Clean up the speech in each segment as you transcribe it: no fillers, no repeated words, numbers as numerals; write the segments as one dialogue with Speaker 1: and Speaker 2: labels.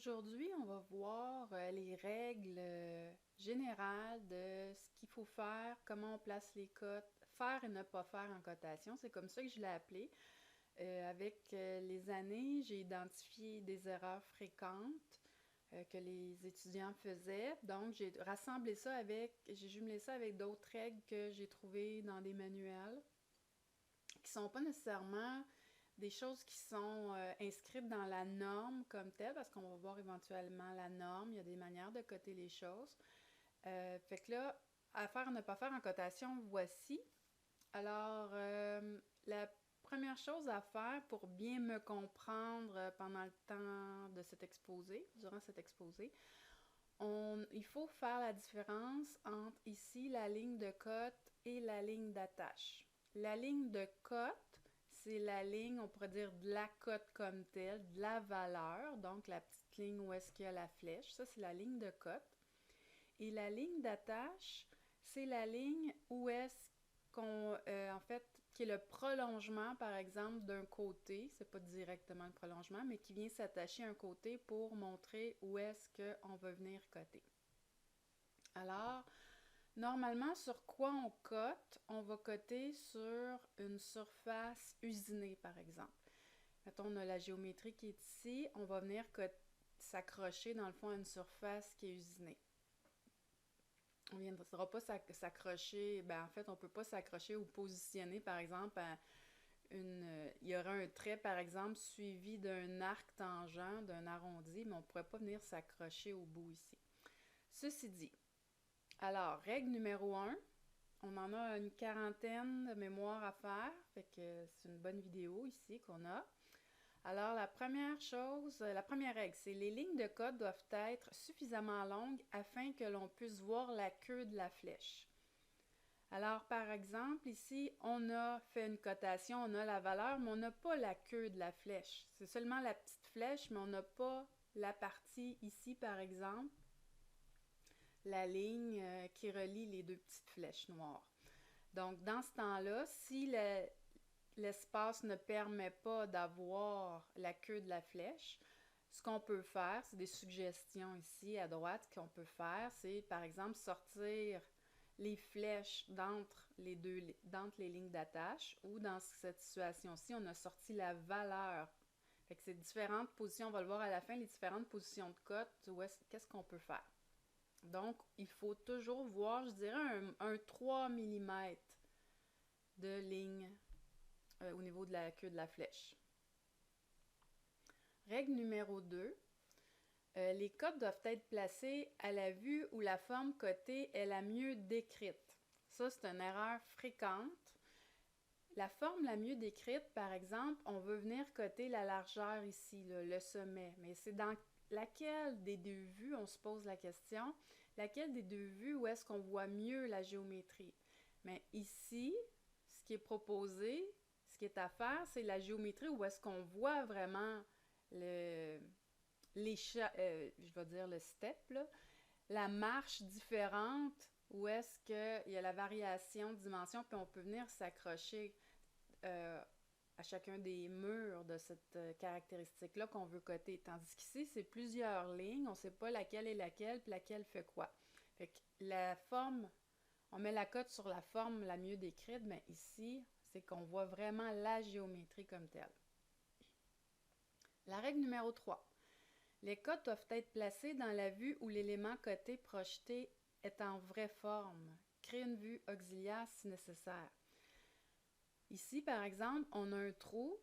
Speaker 1: Aujourd'hui, on va voir les règles générales de ce qu'il faut faire, comment on place les cotes, faire et ne pas faire en cotation. C'est comme ça que je l'ai appelé. Avec les années, j'ai identifié des erreurs fréquentes que les étudiants faisaient. Donc, j'ai jumelé ça avec d'autres règles que j'ai trouvées dans des manuels qui sont pas nécessairement des choses qui sont inscrites dans la norme comme telle, parce qu'on va voir éventuellement la norme, il y a des manières de coter les choses. Fait que là, à faire, ne pas faire en cotation, voici. Alors, la première chose à faire pour bien me comprendre pendant le temps de cet exposé, durant cet exposé, il faut faire la différence entre ici la ligne de cote et la ligne d'attache. La ligne de cote, c'est la ligne, on pourrait dire, de la cote comme telle, de la valeur, donc la petite ligne où est-ce qu'il y a la flèche. Ça, c'est la ligne de cote. Et la ligne d'attache, c'est la ligne où est-ce en fait, qui est le prolongement, par exemple, d'un côté, c'est pas directement le prolongement, mais qui vient s'attacher à un côté pour montrer où est-ce qu'on veut venir coter. Alors, normalement, sur quoi on cote? On va coter sur une surface usinée, par exemple. Mettons, on a la géométrie qui est ici, on va venir s'accrocher, dans le fond, à une surface qui est usinée. On ne viendra pas s'accrocher, en fait, on ne peut pas s'accrocher ou positionner, par exemple, il y aura un trait, par exemple, suivi d'un arc tangent, d'un arrondi, mais on ne pourrait pas venir s'accrocher au bout ici. Ceci dit, alors, règle numéro 1, on en a une quarantaine de mémoires à faire, fait que c'est une bonne vidéo ici qu'on a. Alors, la première règle, c'est les lignes de code doivent être suffisamment longues afin que l'on puisse voir la queue de la flèche. Alors, par exemple, ici, on a fait une cotation, on a la valeur, mais on n'a pas la queue de la flèche. C'est seulement la petite flèche, mais on n'a pas la partie ici, par exemple, la ligne qui relie les deux petites flèches noires. Donc, dans ce temps-là, si l'espace ne permet pas d'avoir la queue de la flèche, ce qu'on peut faire, c'est des suggestions ici à droite qu'on peut faire, c'est par exemple sortir les flèches d'entre les lignes d'attache, ou dans cette situation-ci, on a sorti la valeur. Fait que c'est différentes positions, on va le voir à la fin, les différentes positions de cote, qu'est-ce qu'on peut faire. Donc, il faut toujours voir, je dirais, un 3 mm de ligne au niveau de la queue de la flèche. Règle numéro 2, les cotes doivent être placées à la vue où la forme cotée est la mieux décrite. Ça, c'est une erreur fréquente. La forme la mieux décrite, par exemple, on veut venir coter la largeur ici, là, le sommet, mais c'est dans laquelle des deux vues, on se pose la question, laquelle des deux vues où est-ce qu'on voit mieux la géométrie? Mais ici, ce qui est proposé, ce qui est à faire, c'est la géométrie où est-ce qu'on voit vraiment je vais dire le step, là, la marche différente, où est-ce qu'il y a la variation de dimension, puis on peut venir s'accrocher à chacun des murs de cette caractéristique-là qu'on veut coter. Tandis qu'ici, c'est plusieurs lignes, on ne sait pas laquelle est laquelle, puis laquelle fait quoi. Fait que la forme, on met la cote sur la forme la mieux décrite, mais ici, c'est qu'on voit vraiment la géométrie comme telle. La règle numéro 3. Les cotes doivent être placées dans la vue où l'élément coté projeté est en vraie forme. Créer une vue auxiliaire si nécessaire. Ici, par exemple, on a un trou.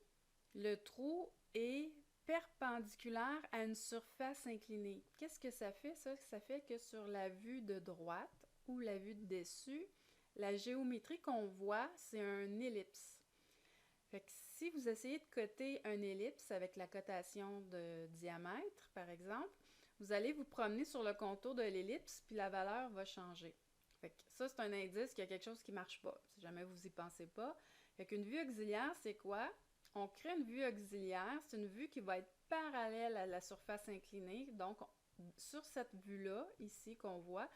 Speaker 1: Le trou est perpendiculaire à une surface inclinée. Qu'est-ce que ça fait, ça? Ça fait que sur la vue de droite ou la vue de dessus, la géométrie qu'on voit, c'est un ellipse. Fait que si vous essayez de coter un ellipse avec la cotation de diamètre, par exemple, vous allez vous promener sur le contour de l'ellipse, puis la valeur va changer. Fait que ça, c'est un indice qu'il y a quelque chose qui ne marche pas, si jamais vous n'y pensez pas. Fait qu'une vue auxiliaire, c'est quoi? On crée une vue auxiliaire, c'est une vue qui va être parallèle à la surface inclinée. Donc, sur cette vue-là, ici, qu'on voit,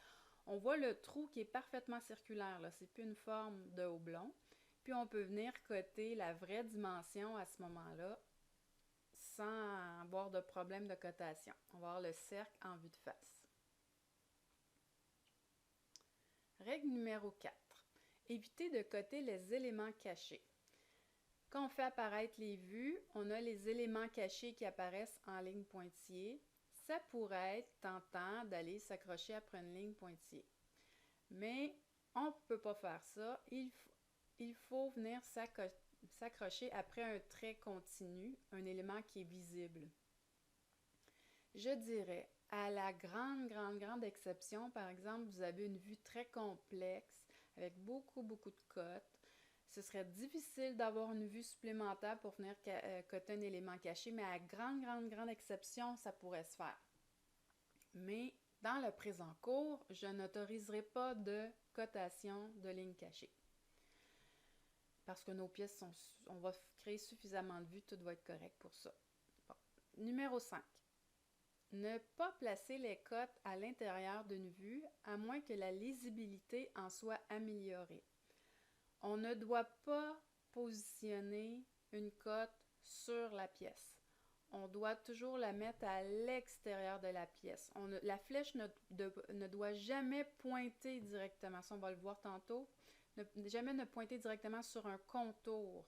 Speaker 1: on voit le trou qui est parfaitement circulaire. C'est plus une forme de oblong. Puis on peut venir coter la vraie dimension à ce moment-là sans avoir de problème de cotation. On va avoir le cercle en vue de face. Règle numéro 4. Évitez de coter les éléments cachés. Quand on fait apparaître les vues, on a les éléments cachés qui apparaissent en ligne pointillée. Ça pourrait être tentant d'aller s'accrocher après une ligne pointillée. Mais on ne peut pas faire ça. Il faut venir s'accrocher après un trait continu, un élément qui est visible. Je dirais, à la grande exception, par exemple, vous avez une vue très complexe avec beaucoup de cotes. Ce serait difficile d'avoir une vue supplémentaire pour venir coter un élément caché, mais à grande exception, ça pourrait se faire. Mais dans le présent cours, je n'autoriserai pas de cotation de lignes cachées. Parce que nos pièces, on va créer suffisamment de vues, tout va être correct pour ça. Bon. Numéro 5. Ne pas placer les cotes à l'intérieur d'une vue, à moins que la lisibilité en soit améliorée. On ne doit pas positionner une cote sur la pièce. On doit toujours la mettre à l'extérieur de la pièce. La flèche ne doit jamais pointer directement, ça on va le voir tantôt, jamais ne pointer directement sur un contour.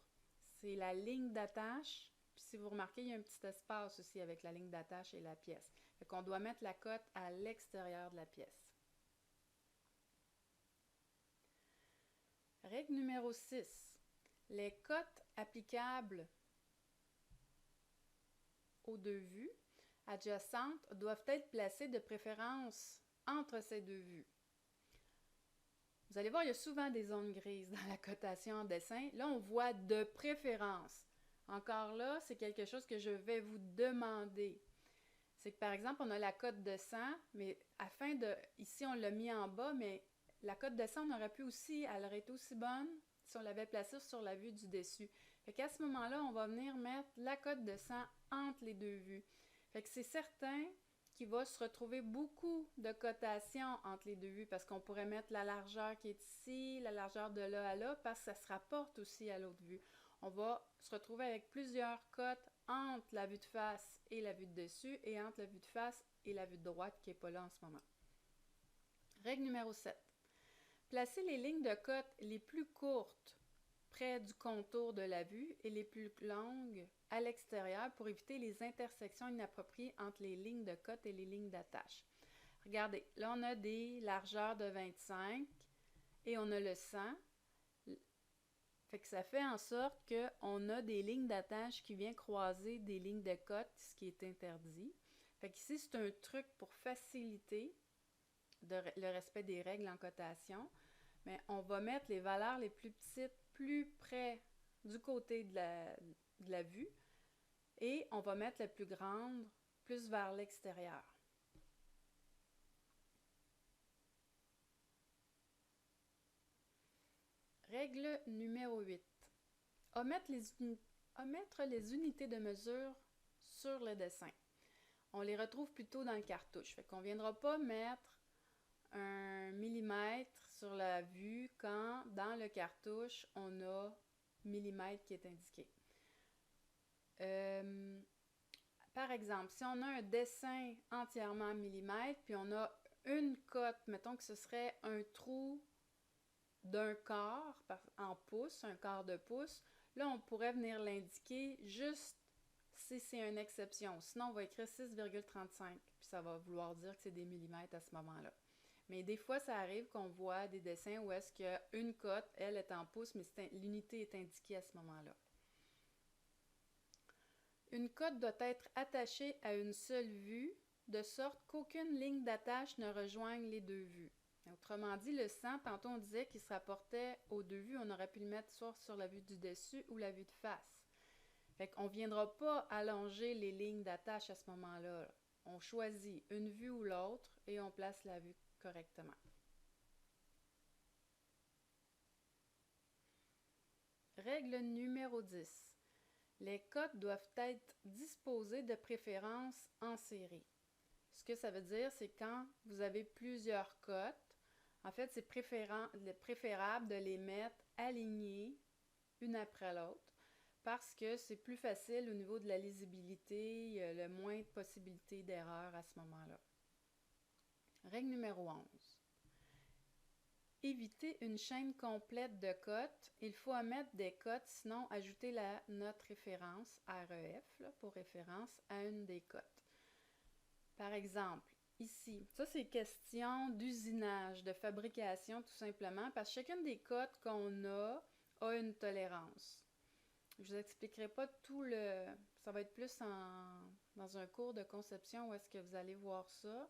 Speaker 1: C'est la ligne d'attache, puis si vous remarquez, il y a un petit espace aussi avec la ligne d'attache et la pièce. Fait qu'on doit mettre la cote à l'extérieur de la pièce. Règle numéro 6. Les cotes applicables aux deux vues adjacentes doivent être placées de préférence entre ces deux vues. Vous allez voir, il y a souvent des zones grises dans la cotation en dessin. Là, on voit de préférence. Encore là, c'est quelque chose que je vais vous demander. C'est que par exemple, on a la cote de 100, mais ici on l'a mis en bas, mais la cote de 100, on aurait pu aussi, elle aurait été aussi bonne si on l'avait placée sur la vue du dessus. Fait qu'à ce moment-là, on va venir mettre la cote de 100 entre les deux vues. Fait que c'est certain qu'il va se retrouver beaucoup de cotations entre les deux vues parce qu'on pourrait mettre la largeur qui est ici, la largeur de là à là, parce que ça se rapporte aussi à l'autre vue. On va se retrouver avec plusieurs cotes entre la vue de face et la vue de dessus et entre la vue de face et la vue de droite qui n'est pas là en ce moment. Règle numéro 7. Placez les lignes de cote les plus courtes près du contour de la vue et les plus longues à l'extérieur pour éviter les intersections inappropriées entre les lignes de cote et les lignes d'attache. Regardez, là on a des largeurs de 25 et on a le 100. Fait que ça fait en sorte qu'on a des lignes d'attache qui viennent croiser des lignes de cote, ce qui est interdit. Fait qu'ici, c'est un truc pour faciliter le respect des règles en cotation. Mais on va mettre les valeurs les plus petites plus près du côté de la vue et on va mettre les plus grandes plus vers l'extérieur. Règle numéro 8. Omettre les unités de mesure sur le dessin. On les retrouve plutôt dans le cartouche. Fait qu'on ne viendra pas mettre un millimètre sur la vue quand dans le cartouche, on a millimètre qui est indiqué. Par exemple, si on a un dessin entièrement en millimètres, puis on a une cote, mettons que ce serait un trou d'un quart en pouces, un quart de pouce, là, on pourrait venir l'indiquer juste si c'est une exception. Sinon, on va écrire 6,35, puis ça va vouloir dire que c'est des millimètres à ce moment-là. Mais des fois, ça arrive qu'on voit des dessins où est-ce qu'une cote, elle, est en pouces, mais l'unité est indiquée à ce moment-là. Une cote doit être attachée à une seule vue, de sorte qu'aucune ligne d'attache ne rejoigne les deux vues. Autrement dit, le 100, tantôt on disait qu'il se rapportait aux deux vues, on aurait pu le mettre soit sur la vue du dessus ou la vue de face. Fait qu'on ne viendra pas allonger les lignes d'attache à ce moment-là. On choisit une vue ou l'autre et on place la vue correctement. Règle numéro 10. Les cotes doivent être disposées de préférence en série. Ce que ça veut dire, c'est quand vous avez plusieurs cotes, en fait, c'est préférable de les mettre alignées une après l'autre parce que c'est plus facile au niveau de la lisibilité, il y a le moins de possibilités d'erreur à ce moment-là. Règle numéro 11. Éviter une chaîne complète de cotes. Il faut omettre des cotes, sinon ajouter la note référence, REF, là, pour référence, à une des cotes. Par exemple, ici, ça c'est question d'usinage, de fabrication tout simplement, parce que chacune des cotes qu'on a une tolérance. Je vous expliquerai pas tout le... Ça va être plus dans un cours de conception où est-ce que vous allez voir ça.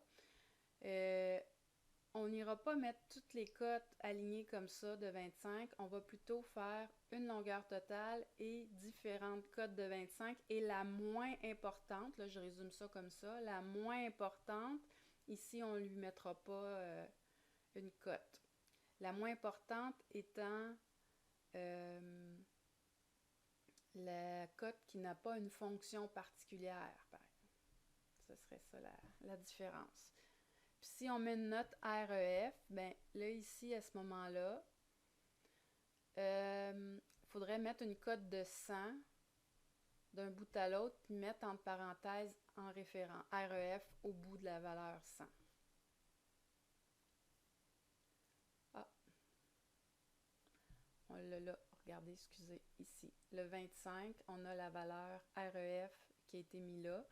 Speaker 1: On n'ira pas mettre toutes les cotes alignées comme ça de 25. On va plutôt faire une longueur totale et différentes cotes de 25. Et la moins importante, là je résume ça comme ça, la moins importante, ici on ne lui mettra pas une cote. La moins importante étant la cote qui n'a pas une fonction particulière. Ce serait ça la différence. Puis si on met une note REF, ben là ici à ce moment-là, faudrait mettre une cote de 100 d'un bout à l'autre, puis mettre entre parenthèses en référent REF au bout de la valeur 100. Ah, on l'a là, regardez, excusez, ici. Le 25, on a la valeur REF qui a été mise là,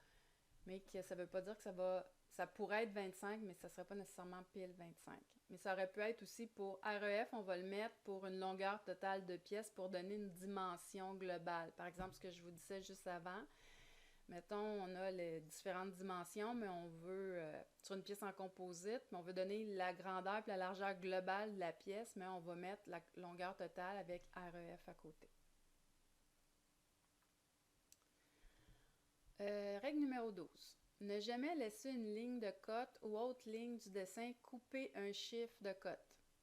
Speaker 1: mais que ça ne veut pas dire que ça pourrait être 25, mais ça ne serait pas nécessairement pile 25. Mais ça aurait pu être aussi pour REF, on va le mettre pour une longueur totale de pièces pour donner une dimension globale. Par exemple, ce que je vous disais juste avant, mettons, on a les différentes dimensions, mais on veut, sur une pièce en composite, mais on veut donner la grandeur et la largeur globale de la pièce, mais on va mettre la longueur totale avec REF à côté. Règle numéro 12. Ne jamais laisser une ligne de cote ou autre ligne du dessin couper un chiffre de cote.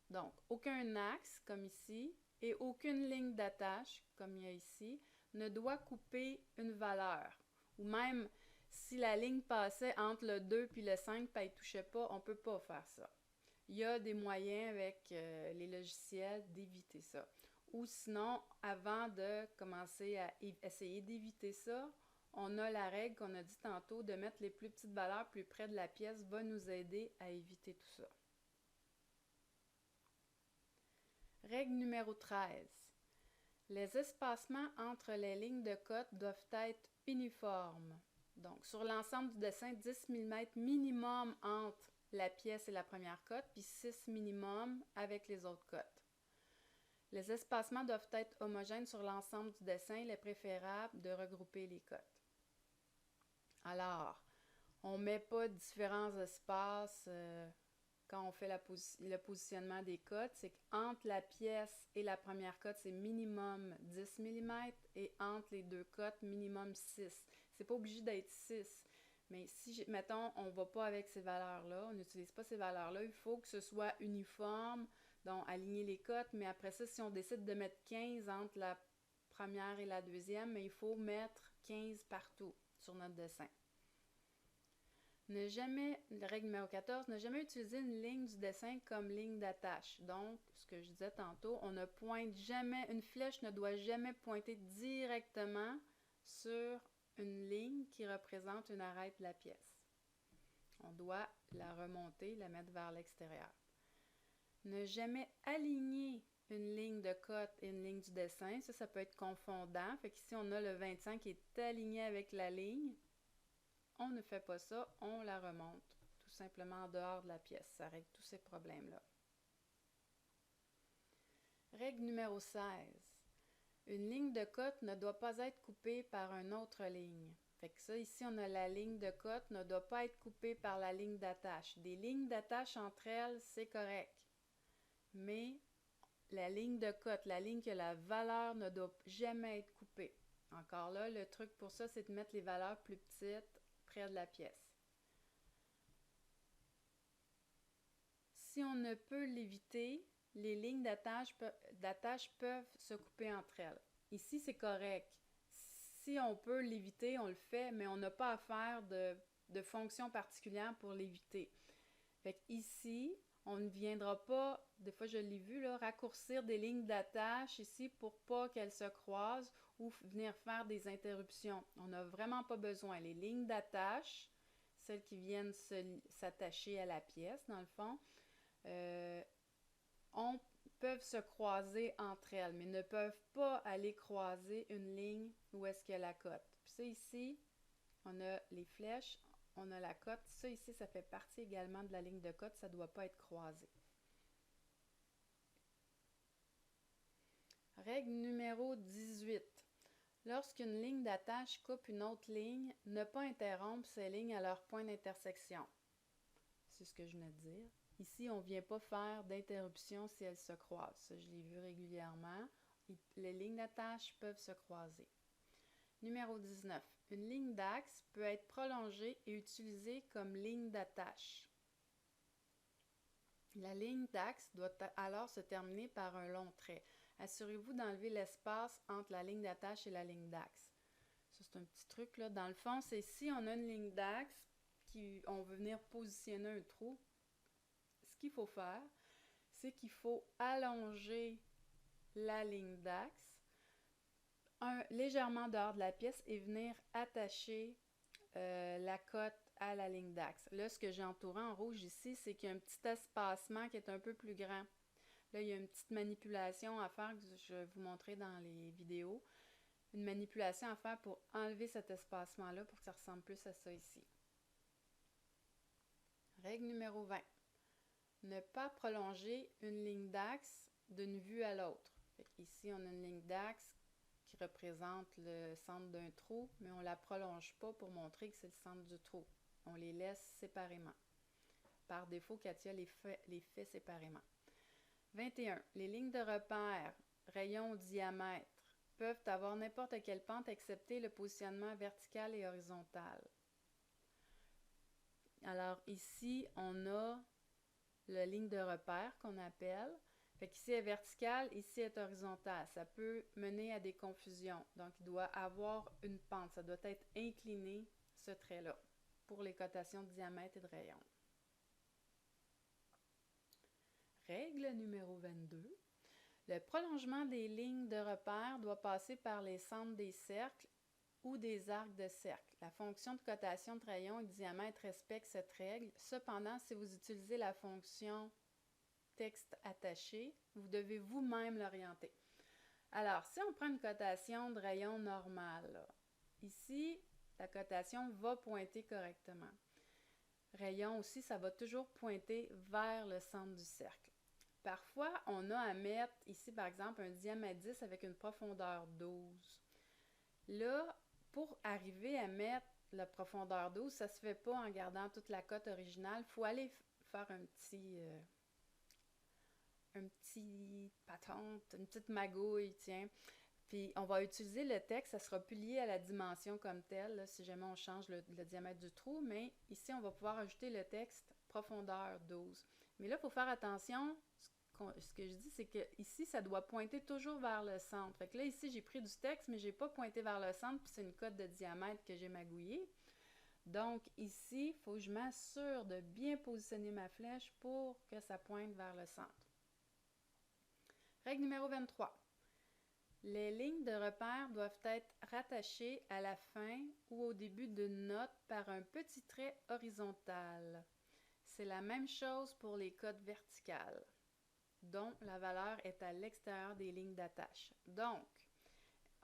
Speaker 1: Donc, aucun axe, comme ici, et aucune ligne d'attache, comme il y a ici, ne doit couper une valeur. Ou même, si la ligne passait entre le 2 et le 5 et elle ne touchait pas, on ne peut pas faire ça. Il y a des moyens avec les logiciels d'éviter ça. Ou sinon, avant de commencer à essayer d'éviter ça, on a la règle qu'on a dit tantôt de mettre les plus petites valeurs plus près de la pièce va nous aider à éviter tout ça. Règle numéro 13. Les espacements entre les lignes de cote doivent être uniformes. Donc, sur l'ensemble du dessin, 10 mm minimum entre la pièce et la première cote, puis 6 minimum avec les autres cotes. Les espacements doivent être homogènes sur l'ensemble du dessin. Il est préférable de regrouper les cotes. Alors, on ne met pas différents espaces quand on fait le positionnement des cotes. C'est qu'entre la pièce et la première cote, c'est minimum 10 mm et entre les deux cotes, minimum 6. C'est pas obligé d'être 6. Mais si, mettons, on ne va pas avec ces valeurs-là, on n'utilise pas ces valeurs-là, il faut que ce soit uniforme, donc aligner les cotes. Mais après ça, si on décide de mettre 15 entre la première et la deuxième, mais il faut mettre 15 partout sur notre dessin. Règle numéro 14, ne jamais utiliser une ligne du dessin comme ligne d'attache. Donc, ce que je disais tantôt, une flèche ne doit jamais pointer directement sur une ligne qui représente une arête de la pièce. On doit la remonter, la mettre vers l'extérieur. Ne jamais aligner une ligne de cote et une ligne du dessin. Ça peut être confondant. Fait qu'ici, on a le 25 qui est aligné avec la ligne. On ne fait pas ça, on la remonte tout simplement en dehors de la pièce. Ça règle tous ces problèmes-là. Règle numéro 16. Une ligne de cote ne doit pas être coupée par une autre ligne. Fait que ça, ici, on a la ligne de cote ne doit pas être coupée par la ligne d'attache. Des lignes d'attache entre elles, c'est correct. Mais la ligne de cote, la ligne que la valeur ne doit jamais être coupée. Encore là, le truc pour ça, c'est de mettre les valeurs plus petites près de la pièce. Si on ne peut l'éviter, les lignes d'attache peuvent se couper entre elles. Ici, c'est correct. Si on peut l'éviter, on le fait, mais on n'a pas à faire de fonction particulière pour l'éviter. Fait qu'ici, On ne viendra pas, des fois je l'ai vu, là, raccourcir des lignes d'attache ici pour pas qu'elles se croisent ou venir faire des interruptions. On n'a vraiment pas besoin. Les lignes d'attache, celles qui viennent s'attacher à la pièce, dans le fond, peuvent se croiser entre elles, mais ne peuvent pas aller croiser une ligne où est-ce qu'il y a la cote. Puis ça ici, on a les flèches, on a la cote. Ça ici, ça fait partie également de la ligne de cote, ça ne doit pas être croisé. Règle numéro 18. Lorsqu'une ligne d'attache coupe une autre ligne, ne pas interrompre ces lignes à leur point d'intersection. C'est ce que je venais de dire. Ici, on ne vient pas faire d'interruption si elles se croisent. Ça, je l'ai vu régulièrement. Les lignes d'attache peuvent se croiser. Numéro 19. Une ligne d'axe peut être prolongée et utilisée comme ligne d'attache. La ligne d'axe doit alors se terminer par un long trait. Assurez-vous d'enlever l'espace entre la ligne d'attache et la ligne d'axe. Ça, c'est un petit truc, là. Dans le fond, c'est si on a une ligne d'axe, on veut venir positionner un trou, ce qu'il faut faire, c'est qu'il faut allonger la ligne d'axe légèrement dehors de la pièce et venir attacher la cote à la ligne d'axe. Là, ce que j'ai entouré en rouge ici, c'est qu'il y a un petit espacement qui est un peu plus grand. Là, il y a une petite manipulation à faire que je vais vous montrer dans les vidéos. Une manipulation à faire pour enlever cet espacement-là pour que ça ressemble plus à ça ici. Règle numéro 20. Ne pas prolonger une ligne d'axe d'une vue à l'autre. Ici, on a une ligne d'axe qui représente le centre d'un trou, mais on ne la prolonge pas pour montrer que c'est le centre du trou. On les laisse séparément. Par défaut, Katia les fait séparément. 21. Les lignes de repère, rayons ou diamètre, peuvent avoir n'importe quelle pente excepté le positionnement vertical et horizontal. Alors ici, on a la ligne de repère qu'on appelle. Fait qu'ici est verticale, ici est horizontale. Ça peut mener à des confusions. Donc, il doit avoir une pente. Ça doit être incliné, ce trait-là, pour les cotations de diamètre et de rayon. Règle numéro 22. Le prolongement des lignes de repère doit passer par les centres des cercles ou des arcs de cercle. La fonction de cotation de rayon et de diamètre respecte cette règle. Cependant, si vous utilisez la fonction texte attaché, vous devez vous-même l'orienter. Alors, si on prend une cotation de rayon normale, là, ici, la cotation va pointer correctement. Rayon aussi, ça va toujours pointer vers le centre du cercle. Parfois, on a à mettre ici, par exemple, un diamètre 10 avec une profondeur 12. Là, pour arriver à mettre la profondeur 12, ça ne se fait pas en gardant toute la cote originale. Il faut aller faire un petit patente, une petite magouille, tiens. Puis on va utiliser le texte, ça sera plus lié à la dimension comme telle, là, si jamais on change le diamètre du trou, mais ici on va pouvoir ajouter le texte profondeur 12. Mais là, il faut faire attention, ce que je dis, c'est que ici, ça doit pointer toujours vers le centre. Fait que là, ici, j'ai pris du texte, mais j'ai pas pointé vers le centre, puis c'est une cote de diamètre que j'ai magouillée. Donc ici, il faut que je m'assure de bien positionner ma flèche pour que ça pointe vers le centre. Règle numéro 23. Les lignes de repère doivent être rattachées à la fin ou au début d'une note par un petit trait horizontal. C'est la même chose pour les cotes verticales, dont la valeur est à l'extérieur des lignes d'attache. Donc,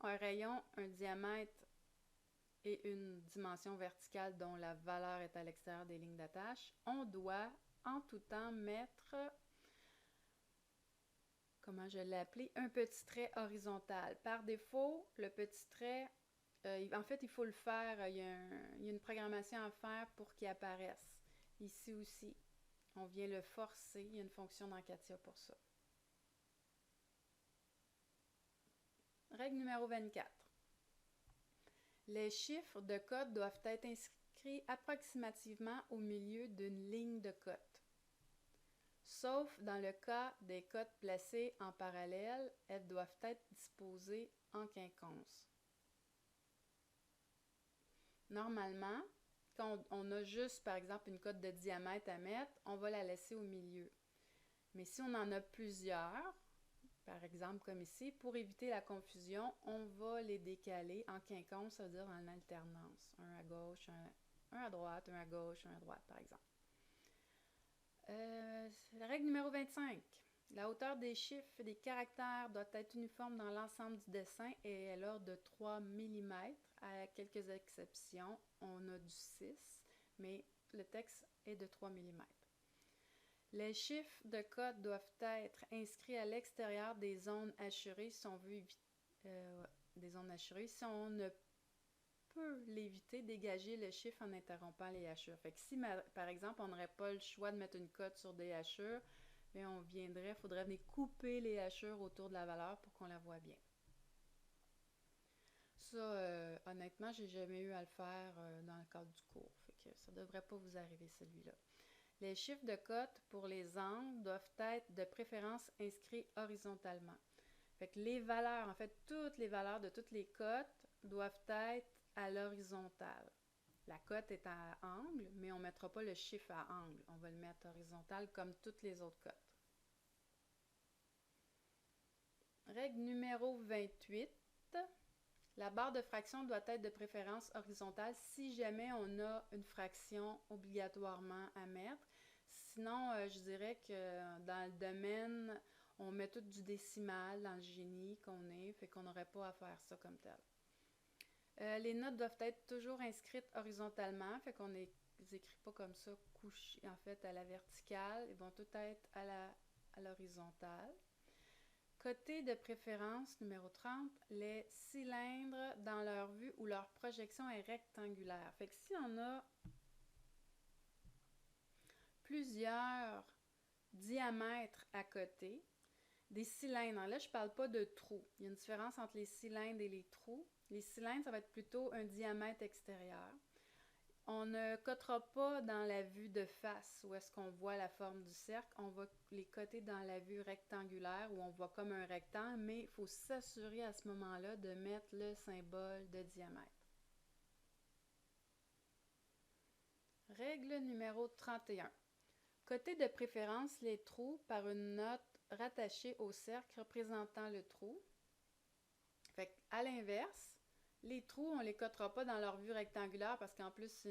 Speaker 1: un rayon, un diamètre et une dimension verticale dont la valeur est à l'extérieur des lignes d'attache, on doit en tout temps mettre, comment je l'ai appelé, un petit trait horizontal. Par défaut, le petit trait, en fait, il faut le faire, il y a une programmation à faire pour qu'il apparaisse. Ici aussi, on vient le forcer, il y a une fonction dans Katia pour ça. Règle numéro 24. Les chiffres de code doivent être inscrits approximativement au milieu d'une ligne de cote. Sauf dans le cas des cotes placées en parallèle, elles doivent être disposées en quinconce. Normalement, quand on a juste, par exemple, une cote de diamètre à mettre, on va la laisser au milieu. Mais si on en a plusieurs, par exemple comme ici, pour éviter la confusion, on va les décaler en quinconce, ça veut dire en alternance. Un à gauche, un à droite, un à gauche, un à droite, par exemple. La règle numéro 25. La hauteur des chiffres et des caractères doit être uniforme dans l'ensemble du dessin et est l'ordre de 3 mm. À quelques exceptions, on a du 6, mais le texte est de 3 mm. Les chiffres de code doivent être inscrits à l'extérieur des zones hachurées si on veut éviter des zones hachurées. Si on ne peut l'éviter, dégager le chiffre en interrompant les hachures. Fait que si, par exemple, on n'aurait pas le choix de mettre une cote sur des hachures, mais il faudrait venir couper les hachures autour de la valeur pour qu'on la voit bien. Ça, honnêtement, j'ai jamais eu à le faire dans le cadre du cours. Fait que ça devrait pas vous arriver celui-là. Les chiffres de cote pour les angles doivent être de préférence inscrits horizontalement. Fait que les valeurs, en fait, toutes les valeurs de toutes les cotes doivent être à l'horizontale. La cote est à angle, mais on ne mettra pas le chiffre à angle. On va le mettre horizontal comme toutes les autres cotes. Règle numéro 28. La barre de fraction doit être de préférence horizontale si jamais on a une fraction obligatoirement à mettre. Sinon, je dirais que dans le domaine, on met tout du décimal dans le génie qu'on est, fait qu'on n'aurait pas à faire ça comme tel. Les notes doivent être toujours inscrites horizontalement, fait qu'on les écrit pas comme ça, couchées en fait à la verticale, ils vont toutes être à l'horizontale. Côté de préférence numéro 30, les cylindres dans leur vue ou leur projection est rectangulaire. Fait que si on a plusieurs diamètres à côté, des cylindres, là je parle pas de trous, il y a une différence entre les cylindres et les trous. Les cylindres, ça va être plutôt un diamètre extérieur. On ne cotera pas dans la vue de face où est-ce qu'on voit la forme du cercle. On va les coter dans la vue rectangulaire où on voit comme un rectangle, mais il faut s'assurer à ce moment-là de mettre le symbole de diamètre. Règle numéro 31. Coter de préférence les trous par une note rattachée au cercle représentant le trou. Fait qu'à l'inverse, les trous, on ne les cotera pas dans leur vue rectangulaire parce qu'en plus,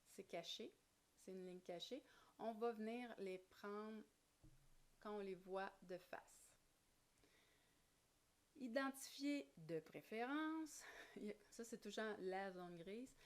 Speaker 1: c'est caché. C'est une ligne cachée. On va venir les prendre quand on les voit de face. Identifier de préférence. Ça, c'est toujours la zone grise.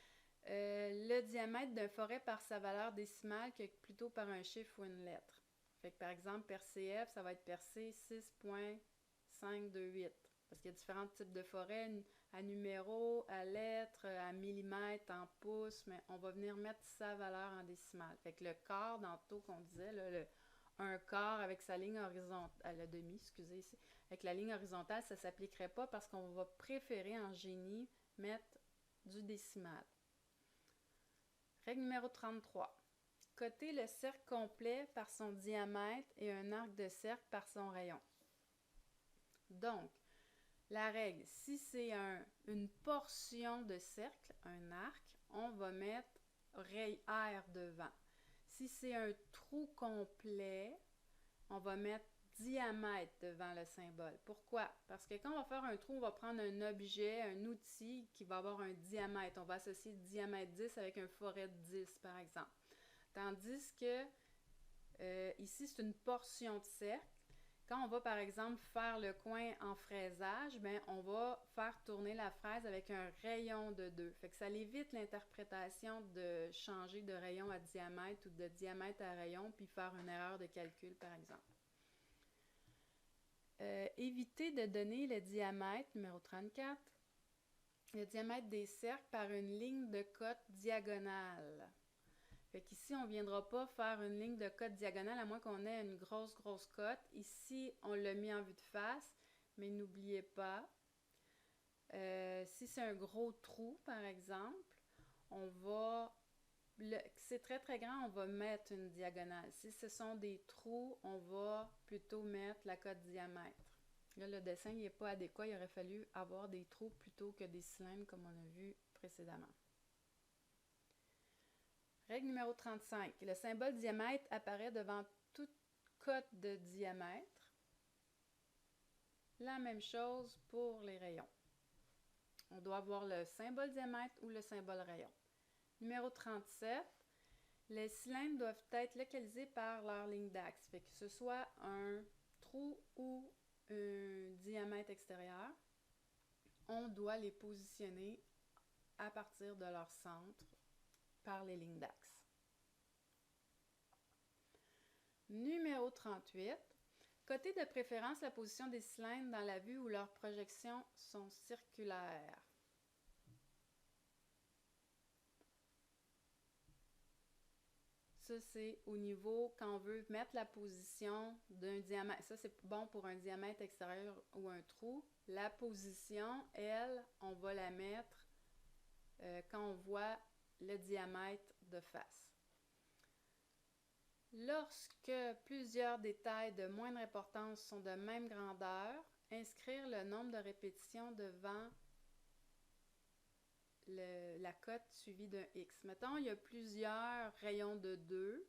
Speaker 1: Le diamètre d'un forêt par sa valeur décimale que plutôt par un chiffre ou une lettre. Fait que par exemple, percé F, ça va être percé 6.528. Parce qu'il y a différents types de forêts, à numéro, à lettres, à millimètres, en pouces, mais on va venir mettre sa valeur en décimale. Fait que le quart, dans le taux qu'on disait, là, un quart avec sa ligne horizontale, le demi, excusez ici, avec la ligne horizontale, ça ne s'appliquerait pas parce qu'on va préférer en génie mettre du décimal. Règle numéro 33. Coter le cercle complet par son diamètre et un arc de cercle par son rayon. Donc, la règle, si c'est une portion de cercle, un arc, on va mettre R devant. Si c'est un trou complet, on va mettre diamètre devant le symbole. Pourquoi? Parce que quand on va faire un trou, on va prendre un objet, un outil qui va avoir un diamètre. On va associer diamètre 10 avec un forêt de 10, par exemple. Tandis que ici, c'est une portion de cercle. Quand on va, par exemple, faire le coin en fraisage, bien, on va faire tourner la fraise avec un rayon de 2. Fait que ça évite l'interprétation de changer de rayon à diamètre ou de diamètre à rayon, puis faire une erreur de calcul, par exemple. Éviter de donner le diamètre, numéro 34, le diamètre des cercles par une ligne de cote diagonale. Fait qu'ici, on ne viendra pas faire une ligne de cote diagonale à moins qu'on ait une grosse cote. Ici, on l'a mis en vue de face, mais n'oubliez pas, si c'est un gros trou, par exemple, on va, c'est très grand, on va mettre une diagonale. Si ce sont des trous, on va plutôt mettre la cote diamètre. Là, le dessin n'est pas adéquat, il aurait fallu avoir des trous plutôt que des cylindres comme on a vu précédemment. Règle numéro 35. Le symbole diamètre apparaît devant toute cote de diamètre. La même chose pour les rayons. On doit avoir le symbole diamètre ou le symbole rayon. Numéro 37, les cylindres doivent être localisés par leur ligne d'axe, fait que ce soit un trou ou un diamètre extérieur. On doit les positionner à partir de leur centre par les lignes d'axe. Numéro 38, coter de préférence la position des cylindres dans la vue où leurs projections sont circulaires. Ça, c'est au niveau quand on veut mettre la position d'un diamètre. Ça, c'est bon pour un diamètre extérieur ou un trou. La position, elle, on va la mettre quand on voit le diamètre de face. Lorsque plusieurs détails de moindre importance sont de même grandeur, inscrire le nombre de répétitions devant la cote suivie d'un X. Mettons, il y a plusieurs rayons de 2,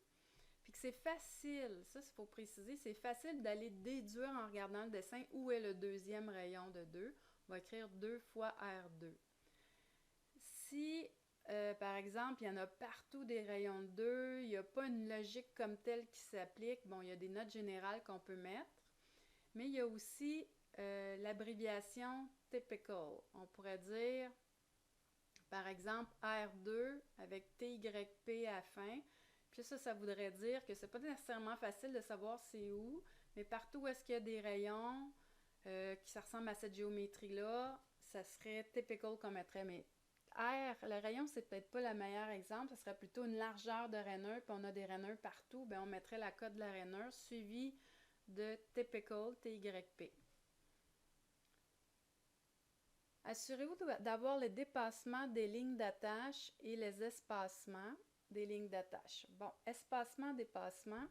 Speaker 1: puis que c'est facile, ça, il faut préciser, c'est facile d'aller déduire en regardant le dessin où est le deuxième rayon de 2. On va écrire 2 fois R2. Si, par exemple, il y en a partout des rayons de 2, il n'y a pas une logique comme telle qui s'applique, bon, il y a des notes générales qu'on peut mettre, mais il y a aussi l'abréviation typical. On pourrait dire par exemple, R2 avec TYP à la fin. Puis ça voudrait dire que c'est pas nécessairement facile de savoir c'est où, mais partout où est-ce qu'il y a des rayons qui ressemblent à cette géométrie-là, ça serait typical qu'on mettrait. Mais R, le rayon, c'est peut-être pas le meilleur exemple. Ça serait plutôt une largeur de rainure, puis on a des rainures partout. Bien, on mettrait la cote de la rainure suivie de typical, TYP. Assurez-vous d'avoir le dépassement des lignes d'attache et les espacements des lignes d'attache. Bon, espacement, dépassement,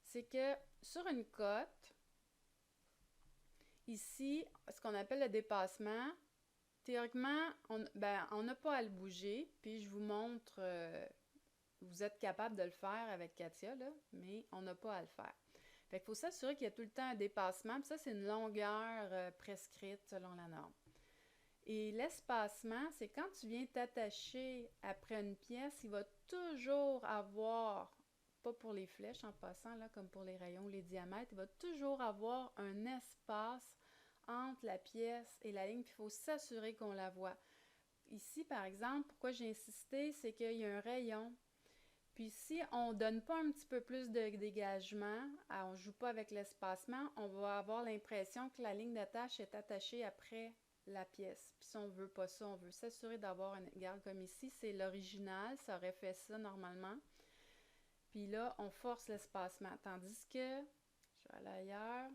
Speaker 1: c'est que sur une cote, ici, ce qu'on appelle le dépassement, théoriquement, on n'a pas à le bouger, puis je vous montre, vous êtes capable de le faire avec Katia, là, mais on n'a pas à le faire. Fait qu'il faut s'assurer qu'il y a tout le temps un dépassement, puis ça, c'est une longueur prescrite selon la norme. Et l'espacement, c'est quand tu viens t'attacher après une pièce, il va toujours avoir, pas pour les flèches en passant, là, comme pour les rayons, les diamètres, il va toujours avoir un espace entre la pièce et la ligne, puis il faut s'assurer qu'on la voit. Ici, par exemple, pourquoi j'ai insisté, c'est qu'il y a un rayon. Puis si on ne donne pas un petit peu plus de dégagement, on ne joue pas avec l'espacement, on va avoir l'impression que la ligne d'attache est attachée après la pièce. Puis si on ne veut pas ça, on veut s'assurer d'avoir une... Regarde comme ici, c'est l'original, ça aurait fait ça normalement. Puis là, on force l'espacement. Tandis que, je vais aller ailleurs.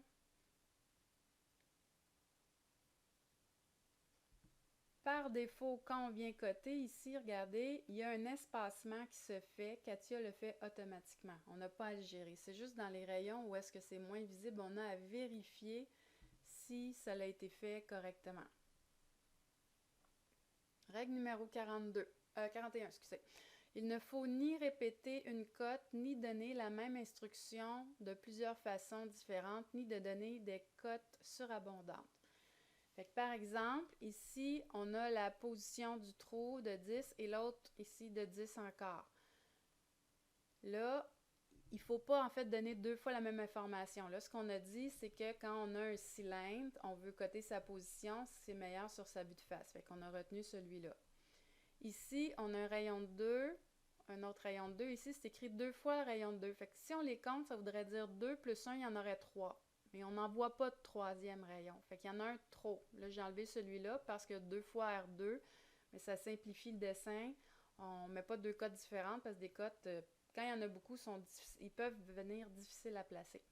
Speaker 1: Par défaut, quand on vient coter ici, regardez, il y a un espacement qui se fait. Katia le fait automatiquement. On n'a pas à le gérer. C'est juste dans les rayons où est-ce que c'est moins visible, on a à vérifier si ça a été fait correctement. Règle numéro 41, excusez. Il ne faut ni répéter une cote, ni donner la même instruction de plusieurs façons différentes, ni de donner des cotes surabondantes. Fait que par exemple, ici, on a la position du trou de 10 et l'autre ici de 10 encore. Là, il ne faut pas en fait donner deux fois la même information. Là, ce qu'on a dit, c'est que quand on a un cylindre, on veut coter sa position, c'est meilleur sur sa vue de face. Fait qu'on a retenu celui-là. Ici, on a un rayon de 2, un autre rayon de 2. Ici, c'est écrit 2 fois le rayon de 2. Fait que si on les compte, ça voudrait dire 2 plus 1, il y en aurait 3. Mais on n'en voit pas de troisième rayon. Fait qu'il y en a un trop. Là, j'ai enlevé celui-là parce que 2 fois R2, mais ça simplifie le dessin. On ne met pas deux cotes différentes parce que des cotes, quand il y en a beaucoup, ils peuvent devenir difficiles à placer.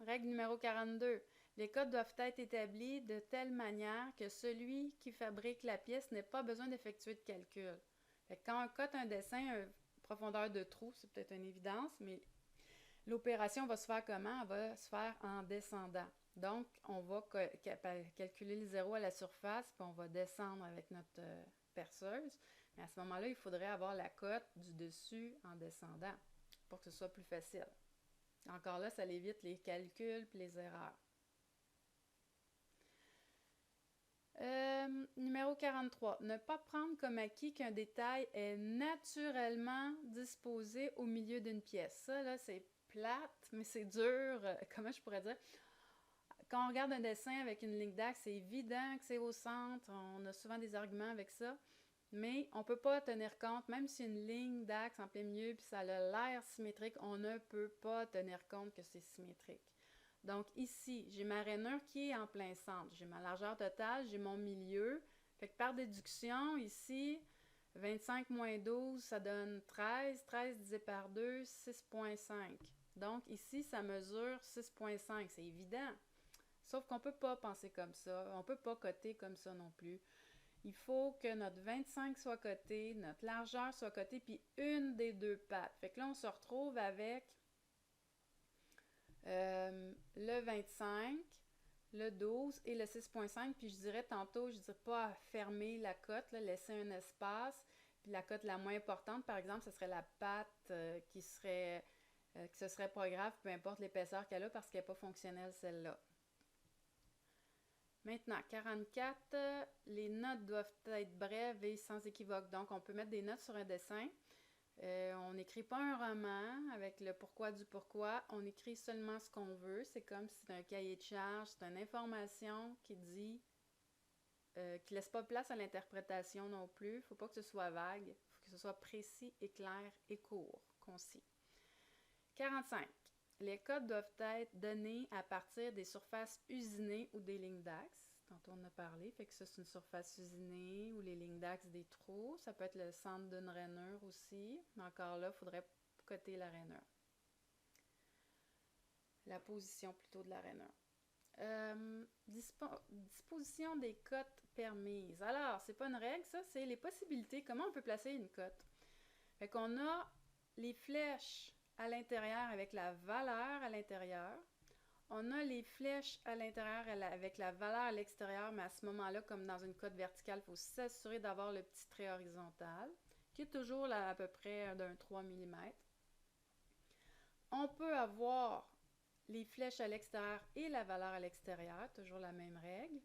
Speaker 1: Règle numéro 42. Les cotes doivent être établis de telle manière que celui qui fabrique la pièce n'ait pas besoin d'effectuer de calcul. Fait que quand on cote un dessin, une profondeur de trou, c'est peut-être une évidence, mais l'opération va se faire comment? Elle va se faire en descendant. Donc, on va calculer le zéro à la surface, puis on va descendre avec notre perceuse. Mais à ce moment-là, il faudrait avoir la cote du dessus en descendant pour que ce soit plus facile. Encore là, ça évite les calculs et les erreurs. Numéro 43. Ne pas prendre comme acquis qu'un détail est naturellement disposé au milieu d'une pièce. Ça, là, c'est plate, mais c'est dur. Comment je pourrais dire? Quand on regarde un dessin avec une ligne d'axe, c'est évident que c'est au centre. On a souvent des arguments avec ça. Mais on ne peut pas tenir compte, même si une ligne d'axe en plein milieu, puis ça a l'air symétrique, on ne peut pas tenir compte que c'est symétrique. Donc ici, j'ai ma rainure qui est en plein centre. J'ai ma largeur totale, j'ai mon milieu. Fait que par déduction, ici, 25 moins 12, ça donne 13. 13 divisé par 2, 6,5. Donc ici, ça mesure 6,5. C'est évident. Sauf qu'on ne peut pas penser comme ça. On ne peut pas coter comme ça non plus. Il faut que notre 25 soit coté, notre largeur soit cotée, puis une des deux pattes. Fait que là, on se retrouve avec le 25, le 12 et le 6,5. Puis je dirais tantôt, je ne dirais pas fermer la cote, là, laisser un espace. Puis la cote la moins importante, par exemple, ce serait la patte qui ce serait pas grave, peu importe l'épaisseur qu'elle a, parce qu'elle n'est pas fonctionnelle, celle-là. Maintenant, 44, les notes doivent être brèves et sans équivoque. Donc, on peut mettre des notes sur un dessin. On n'écrit pas un roman avec le pourquoi du pourquoi. On écrit seulement ce qu'on veut. C'est comme si c'est un cahier de charge, c'est une information qui dit, qui laisse pas place à l'interprétation non plus. Il ne faut pas que ce soit vague. Il faut que ce soit précis et clair et court, concis. 45. Les codes doivent être donnés à partir des surfaces usinées ou des lignes d'axe. Tantôt on en a parlé, fait que ça c'est une surface usinée ou les lignes d'axe des trous. Ça peut être le centre d'une rainure aussi. Mais encore là, il faudrait coter la rainure. La position plutôt de la rainure. Disposition des cotes permises. Alors, c'est pas une règle, ça, c'est les possibilités. Comment on peut placer une cote? Fait qu'on a les flèches à l'intérieur avec la valeur à l'intérieur. On a les flèches à l'intérieur avec la valeur à l'extérieur, mais à ce moment-là, comme dans une cote verticale, il faut s'assurer d'avoir le petit trait horizontal, qui est toujours là, à peu près d'un 3 mm. On peut avoir les flèches à l'extérieur et la valeur à l'extérieur, toujours la même règle.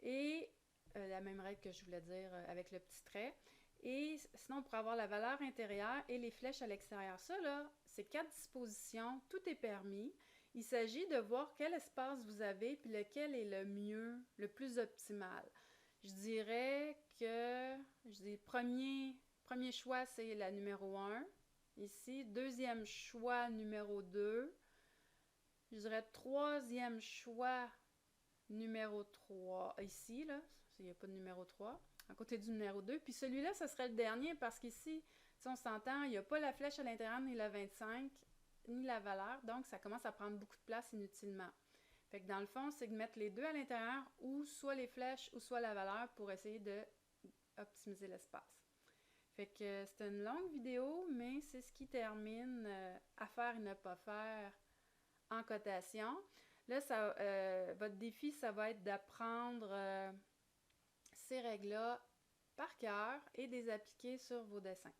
Speaker 1: Et la même règle que je voulais dire avec le petit trait. Et sinon, on pourrait avoir la valeur intérieure et les flèches à l'extérieur. Ça, là, c'est 4 dispositions. Tout est permis. Il s'agit de voir quel espace vous avez puis lequel est le mieux, le plus optimal. Je dirais que premier choix, c'est la numéro 1. Ici, deuxième choix, numéro 2. Je dirais troisième choix, numéro 3. Ici, là, il n'y a pas de numéro 3. À côté du numéro 2. Puis celui-là, ce serait le dernier parce qu'ici, si on s'entend, il n'y a pas la flèche à l'intérieur, ni la 25, ni la valeur. Donc, ça commence à prendre beaucoup de place inutilement. Fait que dans le fond, c'est de mettre les deux à l'intérieur ou soit les flèches ou soit la valeur pour essayer d'optimiser l'espace. Fait que c'est une longue vidéo, mais c'est ce qui termine à faire et ne pas faire en cotation. Là, votre défi, ça va être d'apprendre ces règles-là par cœur et de les appliquer sur vos dessins.